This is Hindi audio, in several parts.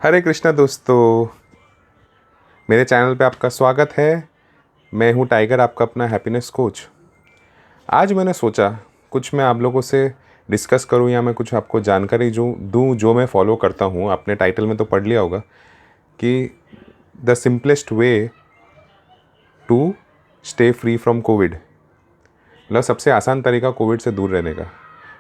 हरे कृष्णा दोस्तों, मेरे चैनल पे आपका स्वागत है। मैं हूँ टाइगर, आपका अपना हैप्पीनेस कोच। आज मैंने सोचा कुछ मैं आप लोगों से डिस्कस करूँ या मैं कुछ आपको जानकारी जो दूँ जो मैं फॉलो करता हूँ। आपने टाइटल में तो पढ़ लिया होगा कि the simplest way to stay free from Covid, मतलब सबसे आसान तरीका कोविड से दूर रहने का।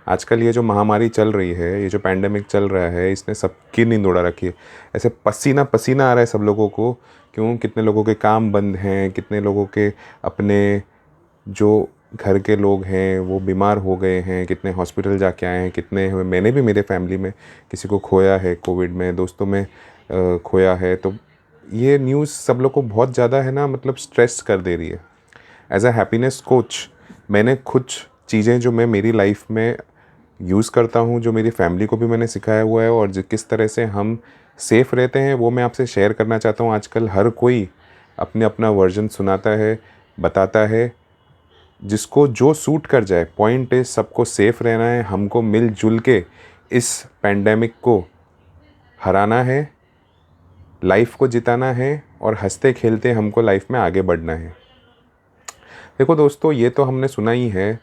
आजकल ये जो महामारी चल रही है, ये जो पैंडेमिक चल रहा है, इसने सबकी नींद उड़ा रखी है। ऐसे पसीना पसीना आ रहा है सब लोगों को। क्यों? कितने लोगों के काम बंद हैं, कितने लोगों के अपने जो घर के लोग हैं वो बीमार हो गए हैं, कितने हॉस्पिटल जाके आए हैं, कितने मैंने भी मेरे फैमिली में किसी को खोया है कोविड में, दोस्तों में खोया है। तो ये न्यूज़ सब लोग को बहुत ज़्यादा है ना, मतलब स्ट्रेस कर दे रही है। एज अ हैप्पीनेस कोच मैंने कुछ चीज़ें जो मैं मेरी लाइफ में यूज़ करता हूँ, जो मेरी फैमिली को भी मैंने सिखाया हुआ है, और किस तरह से हम सेफ़ रहते हैं वो मैं आपसे शेयर करना चाहता हूँ। आजकल हर कोई अपने अपना वर्जन सुनाता है, बताता है, जिसको जो सूट कर जाए। पॉइंट इज सबको सेफ़ रहना है, हमको मिलजुल के इस पैंडेमिक को हराना है, लाइफ को जिताना है, और हंसते खेलते हमको लाइफ में आगे बढ़ना है। देखो दोस्तों, ये तो हमने सुना ही है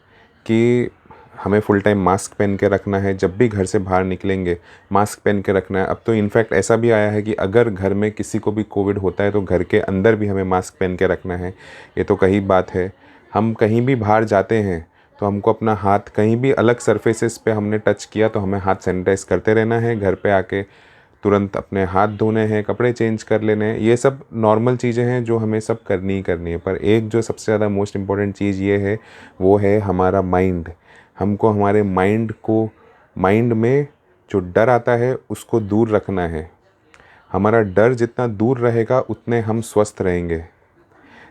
कि हमें फुल टाइम मास्क पहन के रखना है, जब भी घर से बाहर निकलेंगे मास्क पहन के रखना है। अब तो इनफैक्ट ऐसा भी आया है कि अगर घर में किसी को भी कोविड होता है तो घर के अंदर भी हमें मास्क पहन के रखना है। ये तो कहीं बात है। हम कहीं भी बाहर जाते हैं तो हमको अपना हाथ कहीं भी अलग सरफेसेस पे हमने टच किया तो हमें हाथ सैनिटाइज़ करते रहना है। घर पे आके तुरंत अपने हाथ धोने हैं, कपड़े चेंज कर लेने हैं। ये सब नॉर्मल चीज़ें हैं जो हमें सब करनी ही करनी है। पर एक जो सबसे ज़्यादा मोस्ट इम्पॉर्टेंट चीज़ ये है, वो है हमारा माइंड। हमको हमारे माइंड में जो डर आता है उसको दूर रखना है। हमारा डर जितना दूर रहेगा उतने हम स्वस्थ रहेंगे।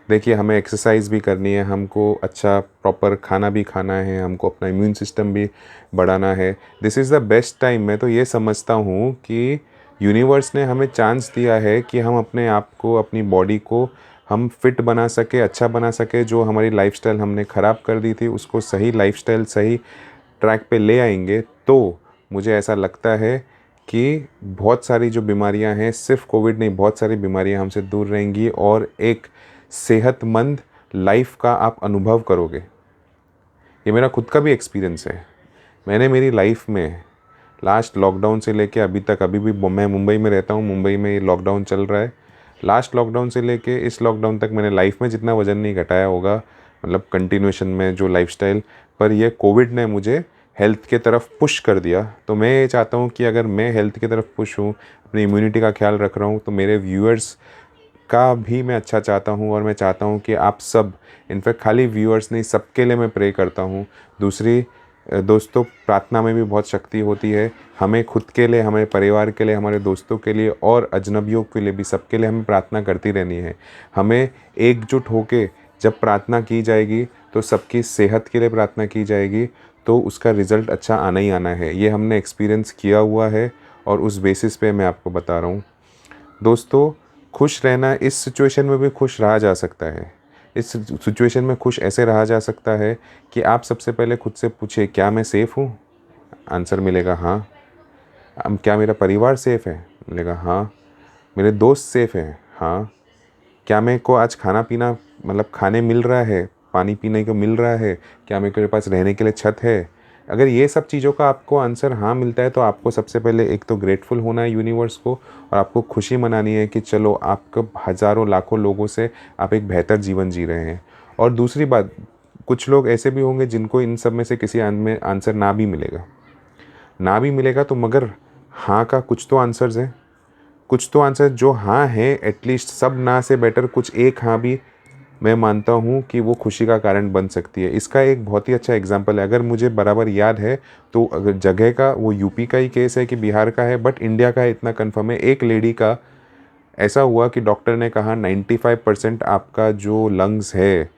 देखिए, हमें एक्सरसाइज भी करनी है, हमको अच्छा प्रॉपर खाना भी खाना है, हमको अपना इम्यून सिस्टम भी बढ़ाना है। This is the best time. मैं तो ये समझता हूँ कि यूनिवर्स ने हमें चांस दिया है कि हम अपने आप को, अपनी बॉडी को हम फिट बना सके, अच्छा बना सके। जो हमारी लाइफस्टाइल हमने ख़राब कर दी थी उसको सही लाइफस्टाइल, सही ट्रैक पे ले आएंगे तो मुझे ऐसा लगता है कि बहुत सारी जो बीमारियां हैं, सिर्फ कोविड नहीं, बहुत सारी बीमारियां हमसे दूर रहेंगी और एक सेहतमंद लाइफ का आप अनुभव करोगे। ये मेरा खुद का भी एक्सपीरियंस है। मैंने मेरी लाइफ में लास्ट लॉकडाउन से लेके अभी तक, अभी भी मैं मुंबई में रहता हूँ, मुंबई में ये लॉकडाउन चल रहा है। लास्ट लॉकडाउन से लेके इस लॉकडाउन तक मैंने लाइफ में जितना वज़न नहीं घटाया होगा, मतलब कंटिन्यूएशन में जो लाइफस्टाइल। पर ये कोविड ने मुझे हेल्थ के तरफ पुश कर दिया। तो मैं ये चाहता हूँ कि अगर मैं हेल्थ की तरफ पुश हूँ, अपनी इम्यूनिटी का ख्याल रख रहा हूँ, तो मेरे व्यूअर्स का भी मैं अच्छा चाहता हूँ। और मैं चाहता हूँ कि आप सब, इनफैक्ट खाली व्यूअर्स नहीं, सबके लिए मैं प्रे करता हूँ। दूसरी दोस्तों, प्रार्थना में भी बहुत शक्ति होती है। हमें खुद के लिए, हमारे परिवार के लिए, हमारे दोस्तों के लिए और अजनबियों के लिए भी, सबके लिए हमें प्रार्थना करती रहनी है। हमें एकजुट होके जब प्रार्थना की जाएगी तो सबकी सेहत के लिए प्रार्थना की जाएगी, तो उसका रिज़ल्ट अच्छा आना ही आना है। ये हमने एक्सपीरियंस किया हुआ है और उस बेसिस पे मैं आपको बता रहा हूँ। दोस्तों, खुश रहना, इस सिचुएशन में भी खुश रहा जा सकता है। इस सिचुएशन में खुश ऐसे रहा जा सकता है कि आप सबसे पहले खुद से पूछे, क्या मैं सेफ़ हूँ? आंसर मिलेगा हाँ। अब क्या मेरा परिवार सेफ़ है? मिलेगा हाँ। मेरे दोस्त सेफ़ हैं? हाँ। क्या मेरे को आज खाना पीना, मतलब खाने मिल रहा है, पानी पीने को मिल रहा है? क्या मेरे पास रहने के लिए छत है? अगर ये सब चीज़ों का आपको आंसर हाँ मिलता है तो आपको सबसे पहले एक तो ग्रेटफुल होना है यूनिवर्स को, और आपको खुशी मनानी है कि चलो, आपको हज़ारों लाखों लोगों से आप एक बेहतर जीवन जी रहे हैं। और दूसरी बात, कुछ लोग ऐसे भी होंगे जिनको इन सब में से किसी में आंसर ना भी मिलेगा तो मगर हाँ का कुछ तो आंसर्स हैं। कुछ तो आंसर जो हाँ है, एटलीस्ट सब ना से बेटर कुछ एक हाँ भी मैं मानता हूँ कि वो खुशी का कारण बन सकती है। इसका एक बहुत ही अच्छा एग्जांपल है, अगर मुझे बराबर याद है तो, अगर जगह का, वो यूपी का ही केस है कि बिहार का है, बट इंडिया का है इतना कंफर्म है। एक लेडी का ऐसा हुआ कि डॉक्टर ने कहा 95% आपका जो लंग्स है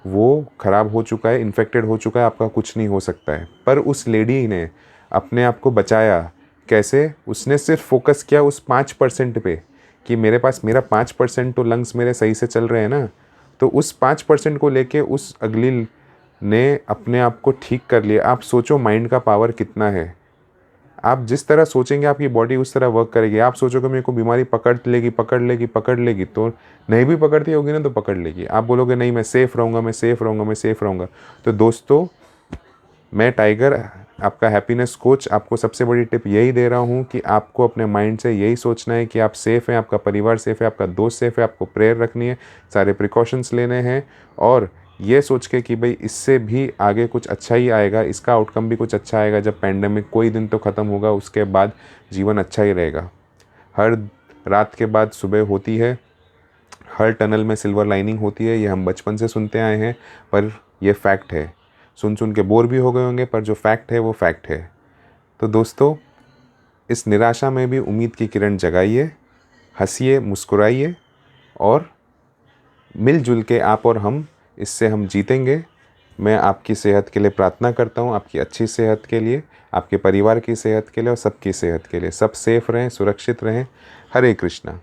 वो ख़राब हो चुका है, इन्फेक्टेड हो चुका है, आपका कुछ नहीं हो सकता है। पर उस लेडी ने अपने आप को बचाया। कैसे? उसने सिर्फ फोकस किया उस 5% पे कि मेरा 5% तो लंग्स मेरे सही से चल रहे हैं ना। तो उस 5% को लेके उस अगली ने अपने आप को ठीक कर लिया। आप सोचो माइंड का पावर कितना है। आप जिस तरह सोचेंगे आपकी बॉडी उस तरह वर्क करेगी। आप सोचोगे मेरे को बीमारी पकड़ लेगी, तो नहीं भी पकड़ती होगी ना तो पकड़ लेगी। आप बोलोगे नहीं मैं सेफ़ रहूँगा। तो दोस्तों, मैं टाइगर आपका हैप्पीनेस कोच आपको सबसे बड़ी टिप यही दे रहा हूँ कि आपको अपने माइंड से यही सोचना है कि आप सेफ़ हैं, आपका परिवार सेफ़ है, आपका दोस्त सेफ़ है। आपको प्रेयर रखनी है, सारे प्रिकॉशंस लेने हैं और ये सोच के कि भाई इससे भी आगे कुछ अच्छा ही आएगा, इसका आउटकम भी कुछ अच्छा आएगा। जब पैंडेमिक कोई दिन तो ख़त्म होगा, उसके बाद जीवन अच्छा ही रहेगा। हर रात के बाद सुबह होती है, हर टनल में सिल्वर लाइनिंग होती है। ये हम बचपन से सुनते आए हैं, पर ये फैक्ट है। सुन के बोर भी हो गए होंगे, पर जो फैक्ट है वो फैक्ट है। तो दोस्तों, इस निराशा में भी उम्मीद की किरण जगाइए, हंसिए, मुस्कुराइए और मिलजुल के आप और हम इससे हम जीतेंगे। मैं आपकी सेहत के लिए प्रार्थना करता हूँ, आपकी अच्छी सेहत के लिए, आपके परिवार की सेहत के लिए और सबकी सेहत के लिए। सब सेफ रहें, सुरक्षित रहें। हरे कृष्णा।